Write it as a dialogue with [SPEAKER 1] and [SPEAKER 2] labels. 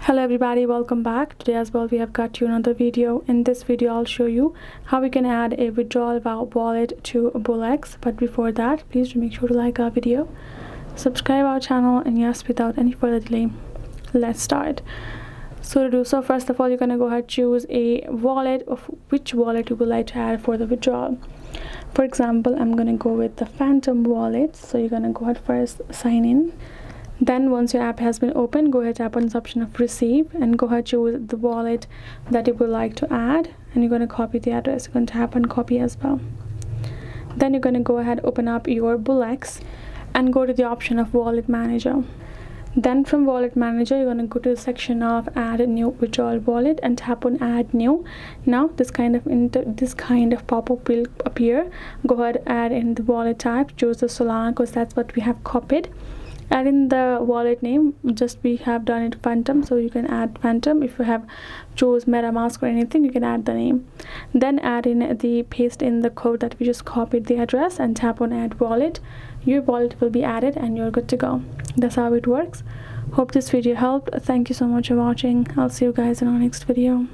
[SPEAKER 1] Hello everybody, welcome back. Today as well we have got you another video. In this video I'll show you how we can add a withdrawal wallet to Bullex. But before that, please do make sure to like our video, subscribe our channel, and yes, without any further delay, let's start. So to do so, first of all, you're going to go ahead, choose a wallet of which wallet you would like to add for the withdrawal. For example, I'm going to go with the Phantom wallet. So you're going to go ahead, first sign in. Then once your app has been opened, go ahead, tap on this option of receive and go ahead, choose the wallet that you would like to add, and you're going to copy the address. You're going to tap on copy as well. Then you're going to go ahead, open up your BullX and go to the option of wallet manager. Then from wallet manager, you're going to go to the section of add a new withdrawal wallet and tap on add new. Now this kind of pop-up will appear. Go ahead, add in the wallet type, choose the Solana because that's what we have copied. Add in the wallet name, just we have done it Phantom, so you can add Phantom. If you have chose MetaMask or anything, you can add the name. Then add in the paste in the code that we just copied the address and tap on add wallet. Your wallet will be added and you're good to go. That's how it works. Hope this video helped. Thank you so much for watching. I'll see you guys in our next video.